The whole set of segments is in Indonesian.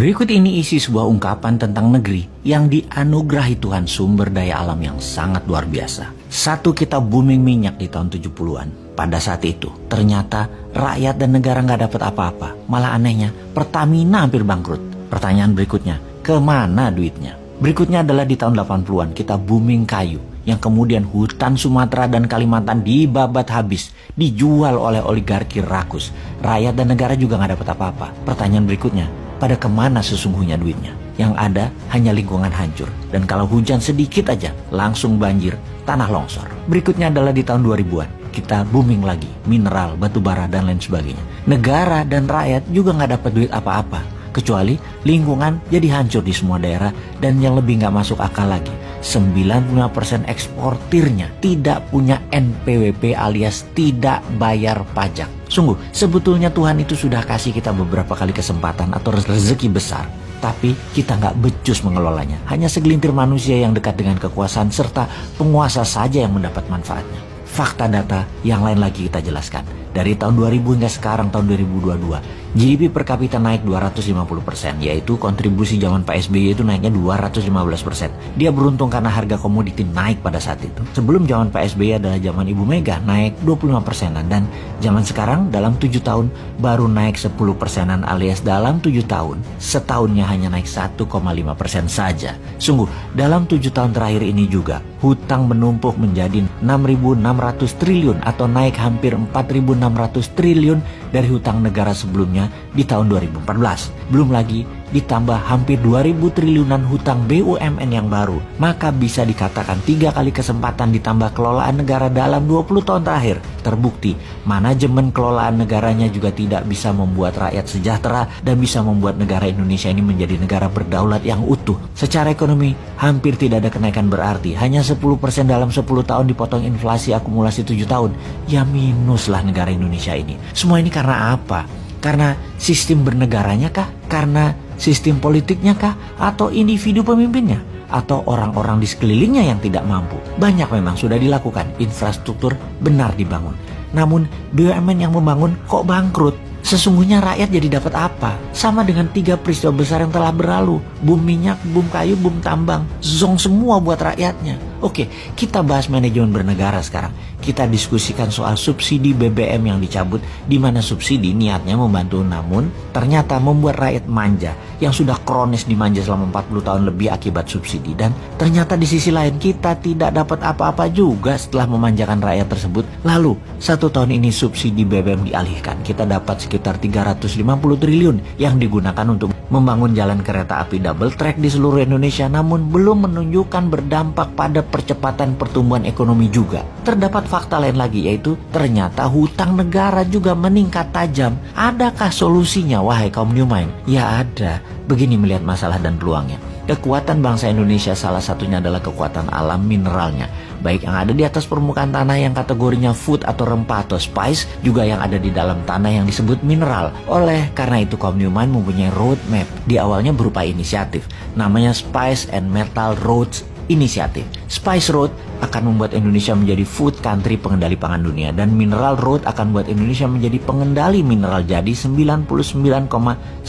Berikut ini isi sebuah ungkapan tentang negeri yang dianugerahi Tuhan sumber daya alam yang sangat luar biasa. Satu, kita booming minyak di tahun 70-an. Pada saat itu, ternyata rakyat dan negara nggak dapat apa-apa. Malah anehnya, Pertamina hampir bangkrut. Pertanyaan berikutnya, kemana duitnya? Berikutnya adalah di tahun 80-an, kita booming kayu. Yang kemudian hutan Sumatera dan Kalimantan dibabat habis, dijual oleh oligarki rakus. Rakyat dan negara juga nggak dapat apa-apa. Pertanyaan berikutnya, pada kemana sesungguhnya duitnya? Yang ada hanya lingkungan hancur. Dan kalau hujan sedikit aja, langsung banjir, tanah longsor. Berikutnya adalah di tahun 2000-an. Kita booming lagi, mineral, batu bara, dan lain sebagainya. Negara dan rakyat juga nggak dapat duit apa-apa. Kecuali lingkungan jadi hancur di semua daerah. Dan yang lebih nggak masuk akal lagi, 95% eksportirnya tidak punya NPWP alias tidak bayar pajak. Sungguh, sebetulnya Tuhan itu sudah kasih kita beberapa kali kesempatan atau rezeki besar. Tapi kita nggak becus mengelolanya. Hanya segelintir manusia yang dekat dengan kekuasaan serta penguasa saja yang mendapat manfaatnya. Fakta data yang lain lagi kita jelaskan. Dari tahun 2000 hingga sekarang tahun 2022, GDP per kapita naik 250%, yaitu kontribusi zaman Pak SBY itu naiknya 215%. Dia beruntung karena harga komoditi naik pada saat itu. Sebelum zaman Pak SBY adalah zaman Ibu Mega, naik 25%-an. Dan zaman sekarang dalam 7 tahun baru naik 10%-an, alias dalam 7 tahun, setahunnya hanya naik 1,5% saja. Sungguh, dalam 7 tahun terakhir ini juga, hutang menumpuk menjadi 6.600 triliun atau naik hampir 4.600 triliun dari hutang negara sebelumnya di tahun 2014. Belum lagi ditambah hampir 2.000 triliunan hutang BUMN yang baru. Maka bisa dikatakan 3 kali kesempatan ditambah kelolaan negara dalam 20 tahun terakhir. Terbukti manajemen kelolaan negaranya juga tidak bisa membuat rakyat sejahtera dan bisa membuat negara Indonesia ini menjadi negara berdaulat yang utuh. Secara ekonomi hampir tidak ada kenaikan berarti. Hanya 10% dalam 10 tahun dipotong inflasi akumulasi 7 tahun. Ya minus lah negara Indonesia ini. Semua ini karena apa? Karena sistem bernegaranya kah? Karena sistem politiknya kah? Atau individu pemimpinnya? Atau orang-orang di sekelilingnya yang tidak mampu? Banyak memang sudah dilakukan, infrastruktur benar dibangun. Namun BUMN yang membangun kok bangkrut? Sesungguhnya rakyat jadi dapat apa? Sama dengan 3 peristiwa besar yang telah berlalu. Boom minyak, boom kayu, boom tambang. Zong semua buat rakyatnya. Oke, kita bahas manajemen bernegara sekarang. Kita diskusikan soal subsidi BBM yang dicabut, di mana subsidi niatnya membantu namun ternyata membuat rakyat manja yang sudah kronis dimanja selama 40 tahun lebih akibat subsidi. Dan ternyata di sisi lain kita tidak dapat apa-apa juga setelah memanjakan rakyat tersebut. Lalu 1 tahun ini subsidi BBM dialihkan. Kita dapat sekitar 350 triliun yang digunakan untuk membangun jalan kereta api double track di seluruh Indonesia, namun belum menunjukkan berdampak pada percepatan pertumbuhan ekonomi juga. Terdapat fakta lain lagi, yaitu ternyata hutang negara juga meningkat tajam. Adakah solusinya, wahai kaum New Mind? Ya ada. Begini melihat masalah dan peluangnya. Kekuatan bangsa Indonesia salah satunya adalah kekuatan alam mineralnya. Baik yang ada di atas permukaan tanah yang kategorinya food atau rempah atau spice, juga yang ada di dalam tanah yang disebut mineral. Oleh karena itu kaum New Mind mempunyai roadmap. Di awalnya berupa inisiatif, namanya Spice and Metal Roads Initiative. Spice Road akan membuat Indonesia menjadi food country pengendali pangan dunia, dan Mineral Road akan membuat Indonesia menjadi pengendali mineral. Jadi 99,9%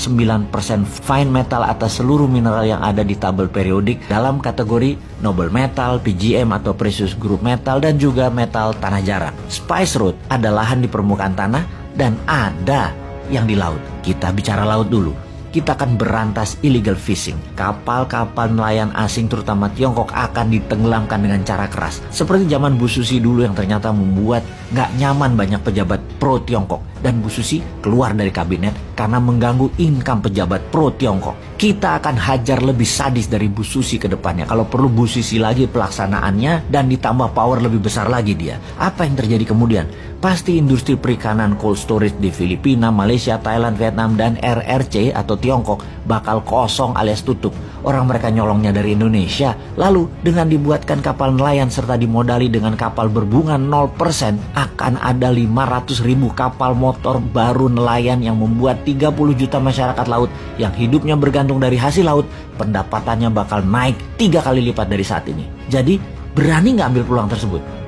fine metal atas seluruh mineral yang ada di tabel periodik dalam kategori noble metal, PGM atau precious group metal, dan juga metal tanah jarang. Spice Road ada lahan di permukaan tanah dan ada yang di laut. Kita bicara laut dulu. Kita akan berantas illegal fishing. Kapal-kapal nelayan asing terutama Tiongkok akan ditenggelamkan dengan cara keras. Seperti zaman Bu Susi dulu yang ternyata membuat gak nyaman banyak pejabat pro Tiongkok. Dan Bu Susi keluar dari kabinet karena mengganggu income pejabat pro Tiongkok. Kita akan hajar lebih sadis dari Bu Susi ke depannya. Kalau perlu Bu Susi lagi pelaksanaannya dan ditambah power lebih besar lagi dia. Apa yang terjadi kemudian? Pasti industri perikanan cold storage di Filipina, Malaysia, Thailand, Vietnam, dan RRC atau Tiongkok bakal kosong alias tutup. Orang mereka nyolongnya dari Indonesia. Lalu dengan dibuatkan kapal nelayan serta dimodali dengan kapal berbunga 0%, akan ada 500.000 kapal motor baru nelayan yang membuat 30 juta masyarakat laut yang hidupnya bergantung dari hasil laut, pendapatannya bakal naik 3 kali lipat dari saat ini. Jadi berani nggak ambil peluang tersebut?